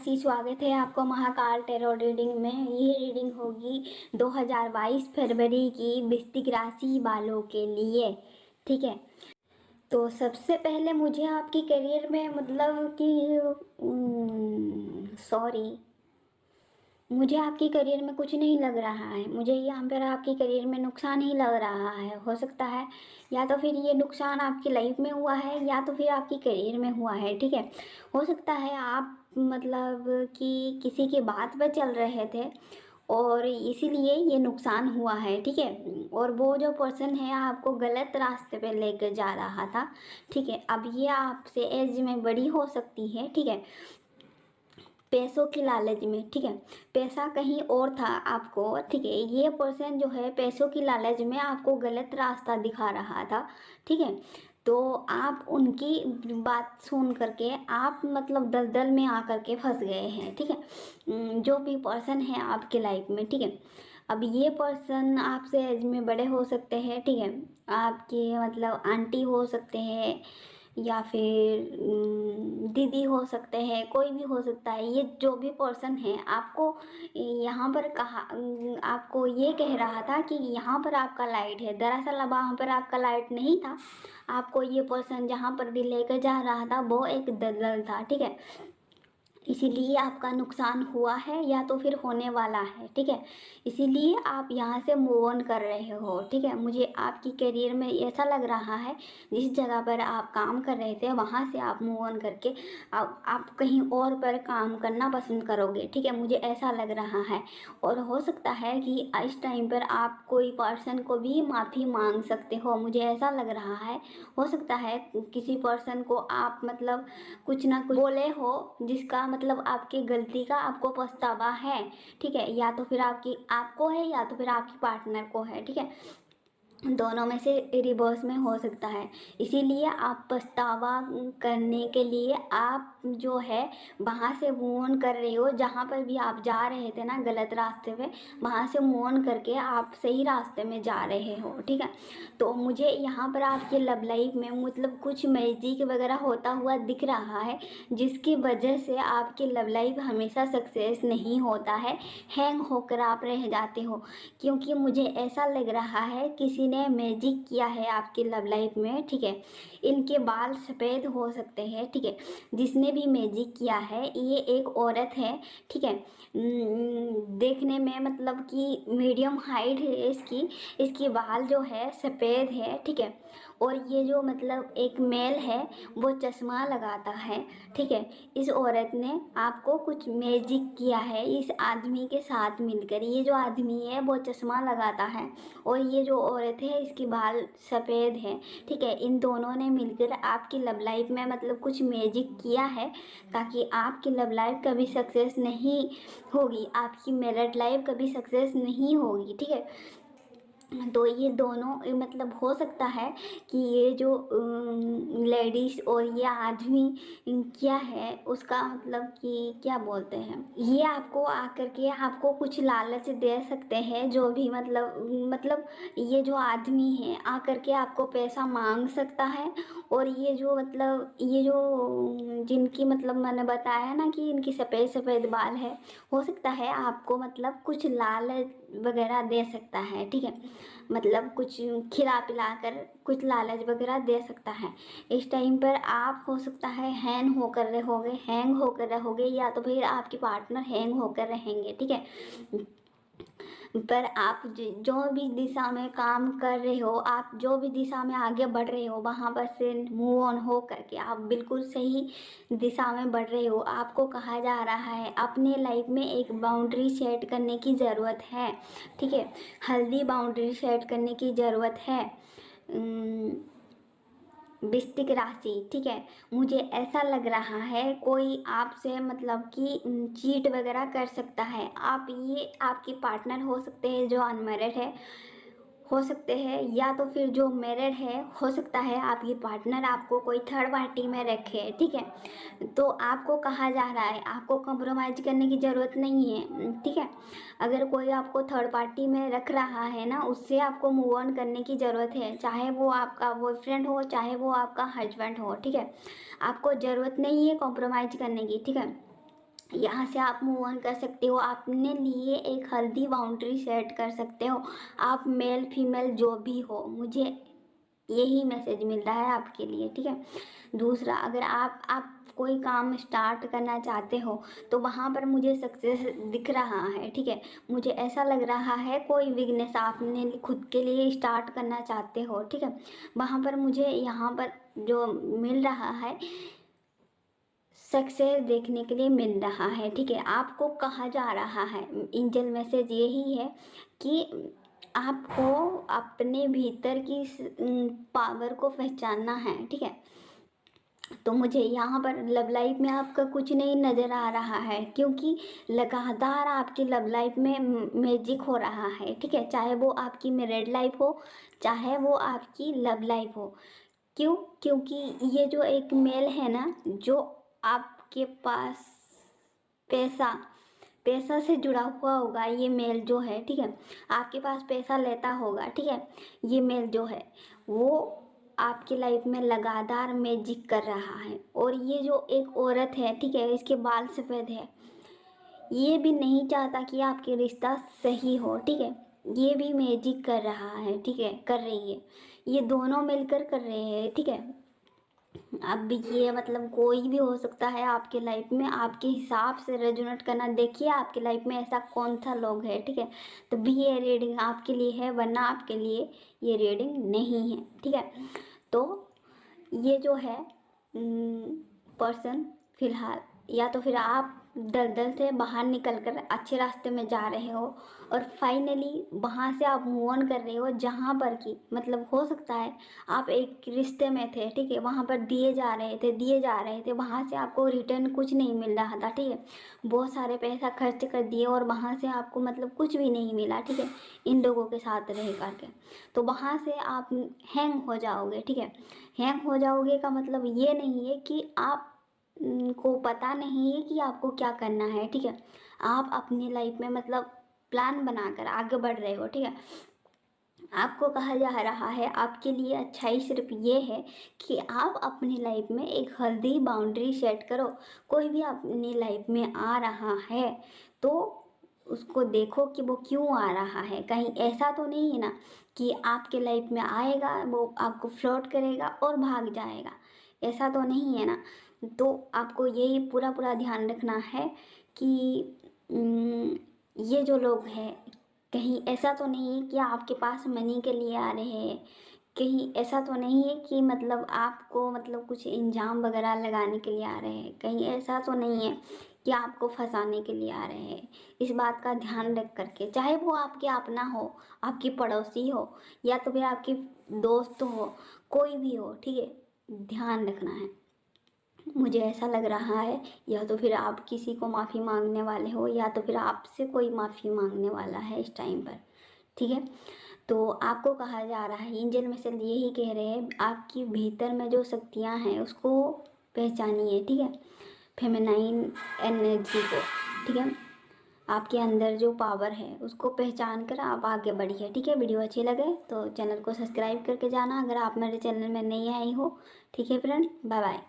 नमस्ते, स्वागत है आपको महाकाल टैरो रीडिंग में। ये रीडिंग होगी 2022 फरवरी की वृश्चिक राशि वालों के लिए। ठीक है, तो सबसे पहले मुझे आपकी करियर में मतलब कि मुझे आपकी करियर में कुछ नहीं लग रहा है। मुझे यहाँ पर आपकी करियर में नुकसान ही लग रहा है। हो सकता है या तो फिर ये नुकसान आपकी लाइफ में हुआ है या तो फिर आपकी करियर में हुआ है। ठीक है, हो सकता है आप मतलब कि किसी की बात पर चल रहे थे और इसीलिए ये नुकसान हुआ है। ठीक है, और वो जो पर्सन है आपको गलत रास्ते पे लेकर जा रहा था। ठीक है, अब ये आपसे एज में बड़ी हो सकती है। ठीक है, पैसों की लालच में। ठीक है, पैसा कहीं और था आपको। ठीक है, ये पर्सन जो है पैसों की लालच में आपको गलत रास्ता दिखा रहा था। ठीक है, तो आप उनकी बात सुन करके आप मतलब दलदल में आकर के फंस गए हैं। ठीक है, जो भी पर्सन है आपके लाइफ में। ठीक है, अब ये पर्सन आपसे एज में बड़े हो सकते हैं। ठीक है, आपके मतलब आंटी हो सकते हैं या फिर दीदी हो सकते हैं, कोई भी हो सकता है। ये जो भी पर्सन है आपको यहाँ पर कहा, आपको ये कह रहा था कि यहाँ पर आपका लाइट है। दरअसल अब वहाँ पर आपका लाइट नहीं था। आपको ये पर्सन जहाँ पर भी लेकर जा रहा था वो एक दलदल था। ठीक है, इसीलिए आपका नुकसान हुआ है या तो फिर होने वाला है। ठीक है, इसीलिए आप यहाँ से मूव ऑन कर रहे हो। ठीक है, मुझे आपकी करियर में ऐसा लग रहा है जिस जगह पर आप काम कर रहे थे वहाँ से आप मूव ऑन करके आप कहीं और पर काम करना पसंद करोगे। ठीक है, मुझे ऐसा लग रहा है। और हो सकता है कि इस टाइम पर आप कोई पर्सन को भी माफ़ी मांग सकते हो, मुझे ऐसा लग रहा है। हो सकता है किसी पर्सन को आप मतलब कुछ ना कुछ बोले हो जिसका मतलब आपकी गलती का आपको पछतावा है। ठीक है, या तो फिर आपको है या तो फिर आपकी पार्टनर को है। ठीक है, दोनों में से रिवर्स में हो सकता है। इसीलिए आप पछतावा करने के लिए आप जो है वहाँ से मूव ऑन कर रहे हो। जहाँ पर भी आप जा रहे थे ना गलत रास्ते पे, वहाँ से मूव ऑन करके आप सही रास्ते में जा रहे हो। ठीक है, तो मुझे यहाँ पर आपके लव लाइफ में मतलब कुछ मैजिक वगैरह होता हुआ दिख रहा है जिसकी वजह से आपकी लव लाइफ हमेशा सक्सेस नहीं होता है, हैंग होकर आप रह जाते हो। क्योंकि मुझे ऐसा लग रहा है किसी ने मैजिक किया है आपकी लव लाइफ में। ठीक है, इनके बाल सफ़ेद हो सकते हैं। ठीक है, जिसने भी मैजिक किया है ये एक औरत है। ठीक है, देखने में मतलब कि मीडियम हाइट है इसकी बाल जो है सफ़ेद है। ठीक है, और ये जो मतलब एक मेल है वो चश्मा लगाता है। ठीक है, इस औरत ने आपको कुछ मैजिक किया है इस आदमी के साथ मिलकर। ये जो आदमी है वो चश्मा लगाता है और ये जो औरत है इसकी बाल सफ़ेद है। ठीक है, इन दोनों ने मिलकर आपकी लव लाइफ में मतलब कुछ मैजिक किया है ताकि आपकी लव लाइफ कभी सक्सेस नहीं होगी, आपकी मैरिड लाइफ कभी सक्सेस नहीं होगी। ठीक है, तो ये दोनों मतलब हो सकता है कि ये जो लेडीज़ और ये आदमी क्या है उसका मतलब कि क्या बोलते हैं, ये आपको आकर के आपको कुछ लालच दे सकते हैं। जो भी मतलब ये जो आदमी है आकर के आपको पैसा मांग सकता है। और ये जो मतलब ये जो जिनकी मतलब मैंने बताया ना कि इनकी सफ़ेद सफ़ेद बाल है, हो सकता है आपको मतलब कुछ लालच वगैरह दे सकता है। ठीक है, मतलब कुछ खिला पिला कर कुछ लालच वगैरह दे सकता है। इस टाइम पर आप हो सकता है हैंग होकर रहोगे या तो फिर आपके पार्टनर हैंग होकर रहेंगे। ठीक है, पर आप जो भी दिशा में काम कर रहे हो, आप जो भी दिशा में आगे बढ़ रहे हो वहाँ पर से मूव ऑन हो करके आप बिल्कुल सही दिशा में बढ़ रहे हो। आपको कहा जा रहा है अपने लाइफ में एक बाउंड्री सेट करने की ज़रूरत है। ठीक है, हेल्दी बाउंड्री सेट करने की ज़रूरत है वृश्चिक राशि। ठीक है, मुझे ऐसा लग रहा है कोई आपसे मतलब कि चीट वगैरह कर सकता है। ये आपके पार्टनर हो सकते हैं जो अनमैरिड है, हो सकते हैं या तो फिर जो मैरिड है। हो सकता है आपकी पार्टनर आपको कोई थर्ड पार्टी में रखे। ठीक है, तो आपको कहा जा रहा है आपको कॉम्प्रोमाइज़ करने की ज़रूरत नहीं है। ठीक है, अगर कोई आपको थर्ड पार्टी में रख रहा है ना उससे आपको मूव ऑन करने की ज़रूरत है, चाहे वो आपका बॉयफ्रेंड हो चाहे वो आपका हस्बैंड हो। ठीक है, आपको ज़रूरत नहीं है कॉम्प्रोमाइज़ करने की। ठीक है, यहाँ से आप मूव ऑन कर सकते हो। अपने लिए एक हेल्दी बाउंड्री सेट कर सकते हो। आप मेल फीमेल जो भी हो, मुझे यही मैसेज मिल रहा है आपके लिए, ठीक है। दूसरा, अगर आप कोई काम स्टार्ट करना चाहते हो तो वहाँ पर मुझे सक्सेस दिख रहा है, ठीक है। मुझे ऐसा लग रहा है कोई बिजनेस आपने खुद के लिए स्टार्ट करना चाहते हो, ठीक है। वहाँ पर मुझे यहाँ पर जो मिल रहा है सक्सेस देखने के लिए मिल रहा है, ठीक है। आपको कहा जा रहा है, एंजल मैसेज यही है कि आपको अपने भीतर की पावर को पहचानना है, ठीक है। तो मुझे यहाँ पर लव लाइफ में आपका कुछ नहीं नज़र आ रहा है, क्योंकि लगातार आपकी लव लाइफ में मैजिक हो रहा है, ठीक है। चाहे वो आपकी मैरिड लाइफ हो, चाहे वो आपकी लव लाइफ हो। क्यों? क्योंकि ये जो एक मेल है ना, जो आपके पास पैसा पैसा से जुड़ा हुआ होगा, ये मेल जो है, ठीक है। आपके पास पैसा लेता होगा, ठीक है। ये मेल जो है वो आपकी लाइफ में लगातार मैजिक कर रहा है। और ये जो एक औरत है, ठीक है, इसके बाल सफ़ेद है, ये भी नहीं चाहता कि आपके रिश्ता सही हो, ठीक है। ये भी मैजिक कर रहा है, ठीक है, कर रही है। ये दोनों मिलकर कर रहे हैं, ठीक है। अब ये मतलब कोई भी हो सकता है आपके लाइफ में, आपके हिसाब से रेजोनेट करना। देखिए आपके लाइफ में ऐसा कौन सा लोग है, ठीक है। तो भी ये रीडिंग आपके लिए है, वरना आपके लिए ये रीडिंग नहीं है, ठीक है। तो ये जो है पर्सन फिलहाल, या तो फिर आप दलदल से बाहर निकल कर अच्छे रास्ते में जा रहे हो और फाइनली वहाँ से आप मूव ऑन कर रहे हो, जहाँ पर कि मतलब हो सकता है आप एक रिश्ते में थे, ठीक है। वहाँ पर दिए जा रहे थे, वहाँ से आपको रिटर्न कुछ नहीं मिल रहा था, ठीक है। बहुत सारे पैसा खर्च कर दिए और वहाँ से आपको मतलब कुछ भी नहीं मिला, ठीक है, इन लोगों के साथ रह करके। तो वहाँ से आप हैंग हो जाओगे, ठीक है। हैंग हो जाओगे का मतलब ये नहीं है कि आप को पता नहीं है कि आपको क्या करना है, ठीक है। आप अपनी लाइफ में मतलब प्लान बनाकर आगे बढ़ रहे हो, ठीक है। आपको कहा जा रहा है, आपके लिए अच्छाई सिर्फ ये है कि आप अपनी लाइफ में एक हेल्दी बाउंड्री सेट करो। कोई भी अपनी लाइफ में आ रहा है तो उसको देखो कि वो क्यों आ रहा है। कहीं ऐसा तो नहीं है ना कि आपके लाइफ में आएगा, वो आपको फ्लर्ट करेगा और भाग जाएगा, ऐसा तो नहीं है ना। तो आपको यही पूरा पूरा ध्यान रखना है कि ये जो लोग हैं, कहीं ऐसा तो नहीं है कि आपके पास मनी के लिए आ रहे हैं, कहीं ऐसा तो नहीं है कि मतलब आपको मतलब कुछ इल्ज़ाम वगैरह लगाने के लिए आ रहे हैं, कहीं ऐसा तो नहीं है कि आपको फंसाने के लिए आ रहे हैं। इस बात का ध्यान रख करके, चाहे वो आपके अपना हो, आपकी पड़ोसी हो, या तो फिर आपकी दोस्त हो, कोई भी हो, ठीक है, ध्यान रखना है। मुझे ऐसा लग रहा है या तो फिर आप किसी को माफ़ी मांगने वाले हो, या तो फिर आपसे कोई माफ़ी मांगने वाला है इस टाइम पर, ठीक है। तो आपको कहा जा रहा है, एंजल मैसेज यही कह रहे हैं, आपकी भीतर में जो शक्तियाँ हैं उसको पहचानिए, ठीक है, फेमिनाइन एनर्जी को, ठीक है। आपके अंदर जो पावर है उसको पहचान कर आप आगे बढ़िए, ठीक है। वीडियो अच्छी लगे तो चैनल को सब्सक्राइब करके जाना, अगर आप मेरे चैनल में नहीं आई हो, ठीक है फ्रेंड। Bye bye.